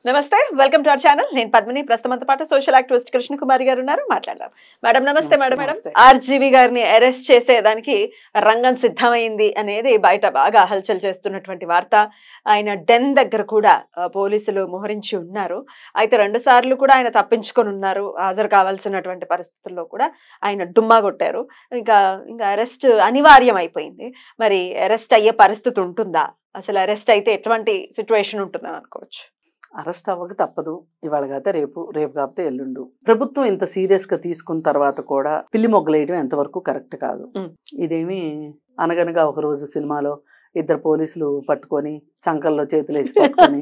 నమస్తే welcome to our channel నేను పద్మిని ప్రస్తుతంతో పాటు సోషల్ యాక్టివిస్ట్ కృష్ణ కుమారి గారు ఉన్నారు మాట్లాడదాం మేడం నమస్తే మేడం ఆర్జీవి గారిని అరెస్ట్ చేసేదానికి రంగం సిద్ధమైంది అనేది బయట బాగా హల్చల్ చేస్తున్నటువంటి వార్త ఆయన డెన్ దగ్గర కూడా పోలీసులు మోహరించి ఉన్నారు అయితే 2 సార్లు కూడా ఆయన తప్పించుకొని ఉన్నారు హాజరు కావాల్సినటువంటి పరిస్థితుల్లో కూడా ఆయన డుమ్మా కొట్టారు ఇంకా అరెస్ట్ అనివార్యం అయిపోయింది మరి అరెస్ట్ అయ్యే పరిస్థితి ఉంటుందా అసలు అరెస్ట్ అయితే ఎటువంటి సిచ్యువేషన్ ఉంటుందని అనుకోవచ్చు అరెస్ట్ అవ్వక తప్పదు ఇవాళ కాకపోతే రేపు కాకపోతే ఎల్లుండు ప్రభుత్వం ఇంత సీరియస్ గా తీసుకున్న తర్వాత కూడా పిల్లి మొగ్గలేయడం ఎంతవరకు కరెక్ట్ కాదు ఇదేమి అనగనగా ఒక రోజు సినిమాలో 2 పోలీసులు పట్టుకొని చంకల్లో చేతులు వేసి పట్టుకొని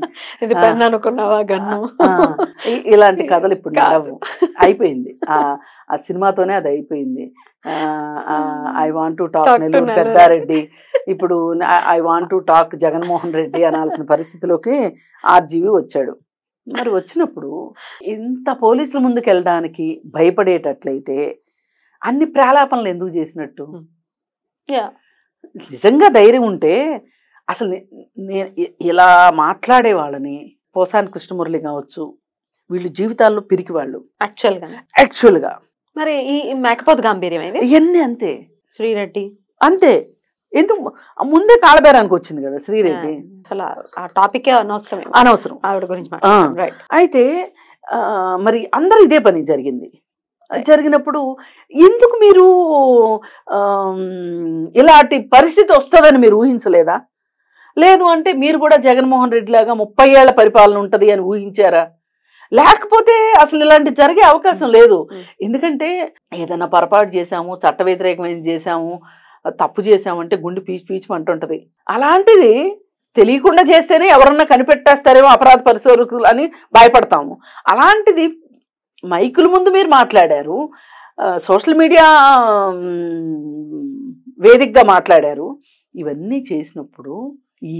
ఇలాంటి కథలు ఇప్పుడు నడవు అయిపోయింది ఆ సినిమాతోనే అది అయిపోయింది I want to talk Nellore Peddareddy ఇప్పుడు I want to talk Jaganmohan Reddy అనాల్సిన పరిస్థితిలోకి ఆర్జీవి వచ్చాడు మరి వచ్చినప్పుడు ఇంత పోలీసుల ముందుకు వెళ్ళడానికి భయపడేటట్లయితే అన్ని ప్రాలాపనలు ఎందుకు చేసినట్టు నిజంగా ధైర్యం ఉంటే అసలు నేను ఇలా మాట్లాడే వాళ్ళని పోసాని కృష్ణమురళి కావచ్చు వీళ్ళు జీవితాల్లో పిరికి వాళ్ళు యాక్చువల్గా మరి ఈ మేకపోతు గాంభీర్యం ఇవన్నీ అంతే శ్రీరెడ్డి అంతే ఎందుకు ముందే కాళబేరానికి వచ్చింది కదా శ్రీరెడ్డి అసలు ఆ టాపిక్ అనవసరం ఆవిడ గురించి అయితే మరి అందరూ ఇదే పని జరిగినప్పుడు ఎందుకు మీరు ఇలాంటి పరిస్థితి వస్తుందని మీరు ఊహించలేదా లేదు అంటే మీరు కూడా జగన్మోహన్ రెడ్డి లాగా 30 ఏళ్ల పరిపాలన ఉంటది అని ఊహించారా లేకపోతే అసలు ఇలాంటి జరిగే అవకాశం లేదు ఎందుకంటే ఏదైనా పొరపాటు చేశాము చట్ట వ్యతిరేకమైన చేశాము తప్పు చేశామంటే గుండె పీచమంటుంటది అలాంటిది తెలియకుండా చేస్తేనే ఎవరన్నా కనిపెట్టేస్తారేమో అపరాధ పరిశోధకులు అని భయపడతాము అలాంటిది మైకుల ముందు మీరు మాట్లాడారు సోషల్ మీడియా వేదికగా మాట్లాడారు ఇవన్నీ చేసినప్పుడు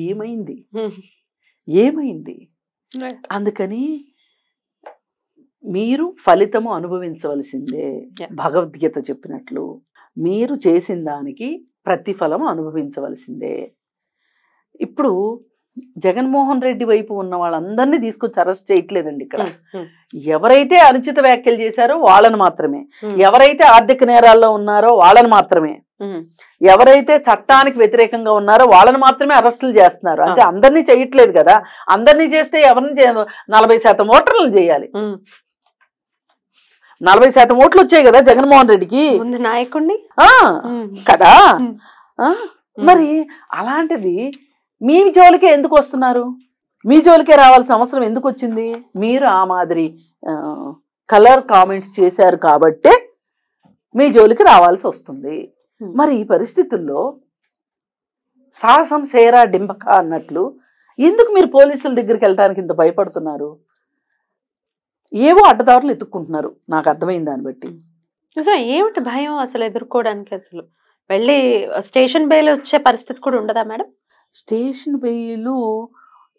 ఏమైంది అందుకని మీరు ఫలితము అనుభవించవలసిందే భగవద్గీత చెప్పినట్లు మీరు చేసిన దానికి ప్రతిఫలము అనుభవించవలసిందే ఇప్పుడు జగన్మోహన్ రెడ్డి వైపు ఉన్న వాళ్ళందరినీ తీసుకొచ్చి అరెస్ట్ చేయట్లేదండి ఇక్కడ ఎవరైతే అనుచిత వ్యాఖ్యలు చేశారో వాళ్ళని మాత్రమే ఎవరైతే ఆర్థిక నేరాల్లో ఉన్నారో వాళ్ళని మాత్రమే ఎవరైతే చట్టానికి వ్యతిరేకంగా ఉన్నారో వాళ్ళని మాత్రమే అరెస్టులు చేస్తున్నారు అంటే అందరినీ చేయట్లేదు కదా అందరినీ చేస్తే ఎవరిని 40% ఓటర్లను చేయాలి 40% ఓట్లు వచ్చాయి కదా జగన్మోహన్ రెడ్డికి నాయకుడిని కదా మరి అలాంటిది మీ జోలికే ఎందుకు వస్తున్నారు మీ జోలికే రావాల్సిన అవసరం ఎందుకు వచ్చింది మీరు ఆ మాదిరి కలర్ కామెంట్స్ చేశారు కాబట్టే మీ జోలికి రావాల్సి వస్తుంది మరి ఈ పరిస్థితుల్లో సాహసం సేరా డింబక అన్నట్లు ఎందుకు మీరు పోలీసుల దగ్గరికి వెళ్ళడానికి ఇంత భయపడుతున్నారు ఏవో అడ్డదారులు ఎత్తుక్కుంటున్నారు నాకు అర్థమైంది దాన్ని బట్టి ఏమిటి భయం అసలు ఎదుర్కోవడానికి అసలు వెళ్ళి స్టేషన్ బెయిల్ వచ్చే పరిస్థితి కూడా ఉండదా మేడం స్టేషన్ బెయిల్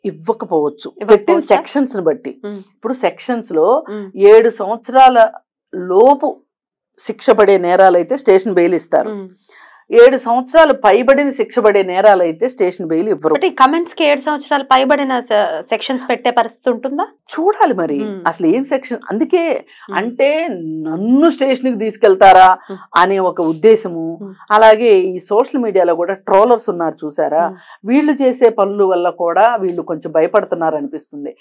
ఇవ్వకపోవచ్చు పెట్టిన సెక్షన్స్ ని బట్టి ఇప్పుడు సెక్షన్స్ లో 7 సంవత్సరాల లోపు శిక్ష పడే నేరాలు అయితే స్టేషన్ బెయిల్ ఇస్తారు 7 సంవత్సరాలు పైబడిన శిక్ష పడే నేరాలు అయితే స్టేషన్ బెయిల్ ఇవ్వరు కమెంట్స్ కి 7 సంవత్సరాలు పైబడిన సెక్షన్స్ పెట్టే పరిస్థితి ఉంటుందా చూడాలి మరి అసలు ఏం సెక్షన్ అందుకే అంటే నన్ను స్టేషన్ కి తీసుకెళ్తారా అనే ఒక ఉద్దేశము అలాగే ఈ సోషల్ మీడియాలో కూడా ట్రోలర్స్ ఉన్నారు చూసారా వీళ్ళు చేసే పనుల వల్ల కూడా వీళ్ళు కొంచెం భయపడుతున్నారు అనిపిస్తుంది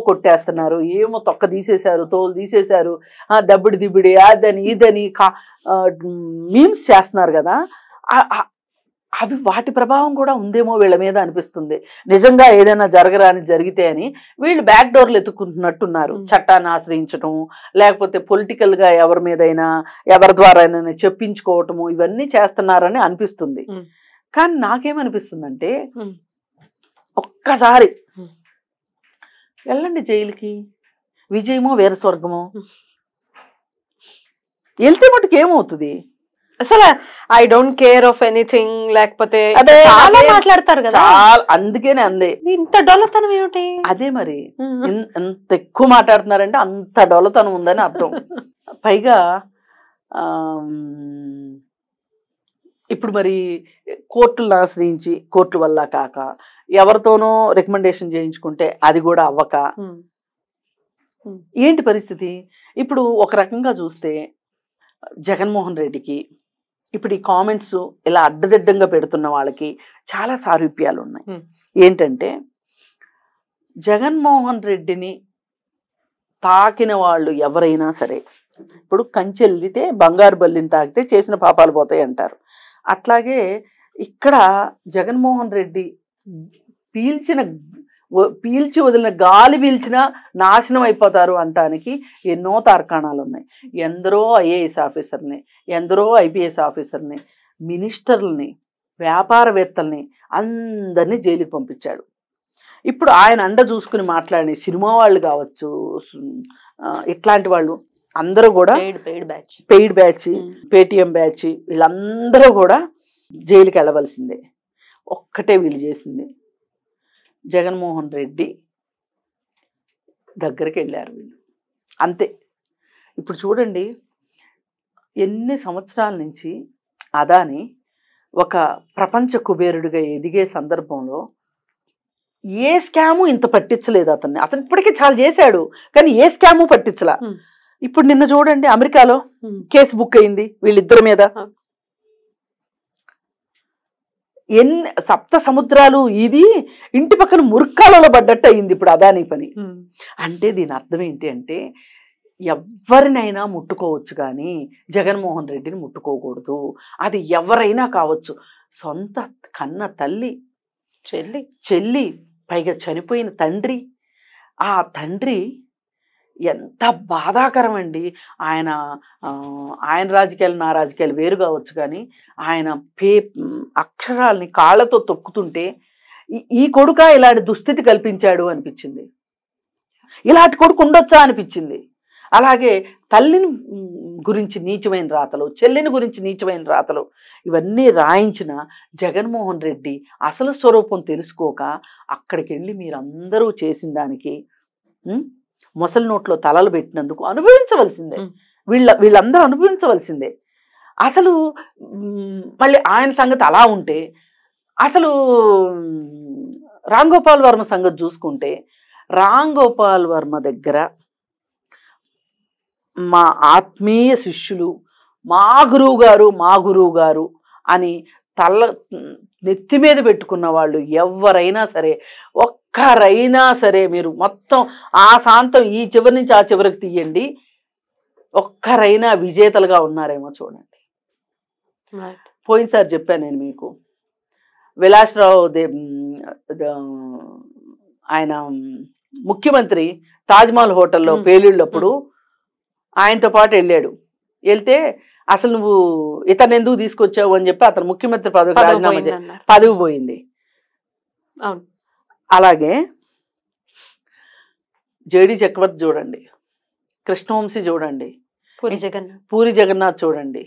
కొట్టేస్తున్నారు ఏమో తొక్క తీసేశారు తోలు తీసేశారు దబ్బిడి దిబ్బిడి అదని ఇదని మీమ్స్ చేస్తున్నారు కదా అవి వాటి ప్రభావం కూడా ఉందేమో వీళ్ళ మీద అనిపిస్తుంది నిజంగా ఏదైనా జరగరాని జరిగితే అని వీళ్ళు బ్యాక్ డోర్లు ఎత్తుకుంటున్నట్టున్నారు చట్టాన్ని ఆశ్రయించటం లేకపోతే పొలిటికల్ గా ఎవరి మీదైనా ఎవరి ద్వారా చెప్పించుకోవటము ఇవన్నీ చేస్తున్నారని అనిపిస్తుంది కానీ నాకేమనిపిస్తుందంటే ఒక్కసారి వెళ్ళండి జైలుకి విజయమో వీరస్వర్గమో వెళ్తే మటుకు ఏమవుతుంది అసలు I don't care of anything లేకపోతే చాలా మాట్లాడతారు కదా అందుకేనే అందే ఇంత డొల్లతనం ఏమిటి అదే మరి ఎంత ఎక్కువ మాట్లాడుతున్నారంటే అంత డొల్లతనం ఉందని అర్థం పైగా ఇప్పుడు మరి కోర్టులను ఆశ్రయించి కోర్టు వల్ల కాక ఎవరితోనో రికమెండేషన్ చేయించుకుంటే అది కూడా అవ్వక ఏంటి పరిస్థితి? ఇప్పుడు ఒక రకంగా చూస్తే జగన్మోహన్ రెడ్డికి ఇప్పుడు ఈ కామెంట్స్ ఇలా అడ్డదిడ్డంగా పెడుతున్న వాళ్ళకి చాలా సారూప్యాలు ఉన్నాయి. ఏంటంటే జగన్మోహన్ రెడ్డిని తాకిన వాళ్ళు ఎవరైనా సరే, ఇప్పుడు కంచెల్లితే బంగారు బల్లిని తాకితే చేసిన పాపాలు పోతాయి అంటారు. అట్లాగే ఇక్కడ జగన్మోహన్ రెడ్డి పీల్చి వదిలిన గాలి పీల్చినా నాశనం అయిపోతారు అంటానికి ఎన్నో తార్కాణాలు ఉన్నాయి. ఎందరో ఐఏఎస్ ఆఫీసర్ని, ఎందరో ఐపీఎస్ ఆఫీసర్ని, మినిస్టర్లని, వ్యాపారవేత్తల్ని అందరినీ జైలుకి పంపించాడు. ఇప్పుడు ఆయన అండ చూసుకుని మాట్లాడి సినిమా వాళ్ళు కావచ్చు, ఇట్లాంటి వాళ్ళు అందరూ కూడా పెయిడ్ బ్యాచ్, పేటిఎం బ్యాచ్, వీళ్ళందరూ కూడా జైలుకి వెళ్ళవలసిందే. ఒక్కటే వీళ్ళు చేసింది, జగన్మోహన్ రెడ్డి దగ్గరికి వెళ్ళారు వీళ్ళు, అంతే. ఇప్పుడు చూడండి, ఎన్ని సంవత్సరాల నుంచి అదాని ఒక ప్రపంచ కుబేరుడిగా ఎదిగే సందర్భంలో ఏ స్కాము ఇంత పట్టించలేదు అతన్ని. అతను ఇప్పటికే చాలా చేశాడు, కానీ ఏ స్కాము పట్టించలా. ఇప్పుడు నిన్న చూడండి, అమెరికాలో కేసు బుక్ అయింది వీళ్ళిద్దరి మీద. సప్త సముద్రాలు ఇది ఇంటి పక్కన మురుక్కాలలో పడ్డట్టు అయింది ఇప్పుడు అదాని పని. అంటే దీని అర్థం ఏంటి అంటే, ఎవరినైనా ముట్టుకోవచ్చు కానీ జగన్మోహన్ రెడ్డిని ముట్టుకోకూడదు. అది ఎవరైనా కావచ్చు, సొంత కన్న తల్లి, చెల్లి, పైగా చనిపోయిన తండ్రి. ఆ తండ్రి ఎంత బాధాకరం అండి. ఆయన రాజకీయాలు నా రాజకీయాలు వేరు కావచ్చు, కానీ ఆయన అక్షరాల్ని కాళ్ళతో తొక్కుతుంటే ఈ కొడుక ఇలాంటి దుస్థితి కల్పించాడు అనిపించింది. ఇలాంటి కొడుకు ఉండొచ్చా అనిపించింది. అలాగే తల్లిని గురించి నీచమైన రాతలు, చెల్లిని గురించి నీచమైన రాతలు, ఇవన్నీ రాయించిన జగన్మోహన్ రెడ్డి అసలు స్వరూపం తెలుసుకోక అక్కడికి వెళ్ళి మీరందరూ చేసిన దానికి మొసలి నోట్లో తలలు పెట్టినందుకు అనుభవించవలసిందే. వీళ్ళందరూ అనుభవించవలసిందే. అసలు మళ్ళీ ఆయన సంగతి అలా ఉంటే, అసలు రామ్ గోపాల్ వర్మ సంగతి చూసుకుంటే, రామ్ గోపాల్ వర్మ దగ్గర మా ఆత్మీయ శిష్యులు, మా గురువు గారు అని నెత్తి మీద పెట్టుకున్న వాళ్ళు ఎవరైనా సరే, ఒక్కరైనా సరే, మీరు మొత్తం ఆ శాంతం ఈ చివరి నుంచి ఆ చివరికి తీయండి, ఒక్కరైనా విజేతలుగా ఉన్నారేమో చూడండి. పోయినసారి చెప్పాను నేను మీకు, విలాసరావు ఆయన ముఖ్యమంత్రి తాజ్మహల్ హోటల్లో పేలుళ్ళప్పుడు ఆయనతో పాటు వెళ్ళాడు. వెళ్తే అసలు నువ్వు ఇతను ఎందుకు తీసుకొచ్చావు అని చెప్పి అతను ముఖ్యమంత్రి పదవికి రాజీనామా పదవి పోయింది. అలాగే జేడి చక్రవర్తి చూడండి, కృష్ణవంశీ చూడండి, పూరి జగన్నాథ్ చూడండి,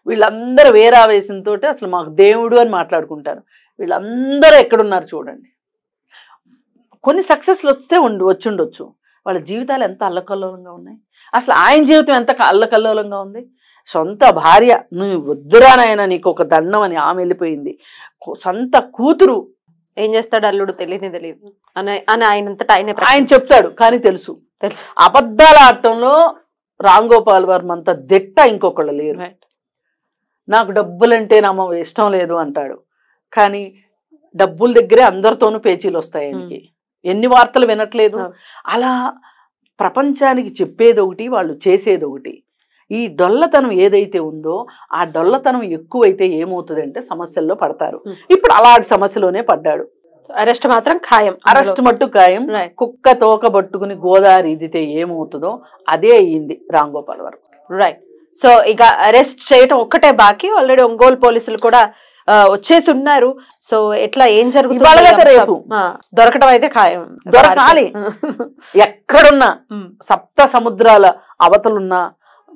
వీళ్ళందరూ వేరావేశంతో అసలు మాకు దేవుడు అని మాట్లాడుకుంటారు. వీళ్ళందరూ ఎక్కడున్నారు చూడండి. కొన్ని సక్సెస్లు వస్తే వచ్చుండొచ్చు, వాళ్ళ జీవితాలు ఎంత అల్లకల్లోలంగా ఉన్నాయి. అసలు ఆయన జీవితం ఎంత అల్లకల్లోలంగా ఉంది. సొంత భార్య, నువ్వు వద్దురానైనా నీకు ఒక దండం అని ఆమె వెళ్ళిపోయింది. సొంత కూతురు ఏం చేస్తాడు అల్లుడు తెలియదు అని ఆయన చెప్తాడు, కానీ తెలుసు. అబద్ధాల ఆటంలో రామ్ గోపాల్ వర్మ అంత దిట్ట ఇంకొకళ్ళు లేరు. నాకు డబ్బులంటే నమ్మ ఇష్టం లేదు అంటాడు, కానీ డబ్బుల దగ్గరే అందరితోనూ పేచీలు వస్తాయి ఆయనకి. ఎన్ని వార్తలు వినట్లేదు. అలా ప్రపంచానికి చెప్పేది ఒకటి, వాళ్ళు చేసేది ఒకటి. ఈ డొల్లతనం ఏదైతే ఉందో ఆ డొల్లతనం ఎక్కువైతే ఏమవుతుందంటే సమస్యల్లో పడతారు. ఇప్పుడు అలాంటి సమస్యలోనే పడ్డాడు. అరెస్ట్ మాత్రం ఖాయం, అరెస్ట్ మట్టు ఖాయం. కుక్క తోక పట్టుకుని గోదావరి ఇదితే ఏమవుతుందో అదే అయ్యింది రామ్ గోపాల్ వర్మ. రైట్. సో ఇక అరెస్ట్ చేయటం ఒక్కటే బాకీ. ఆల్రెడీ ఒంగోలు పోలీసులు కూడా వచ్చేసి ఉన్నారు. సో ఎట్లా ఏం జరుగుతుంది రేపు దొరకడం అయితే ఖాయం. దొరకాలి. ఎక్కడున్నా సప్త సముద్రాల అవతలున్నా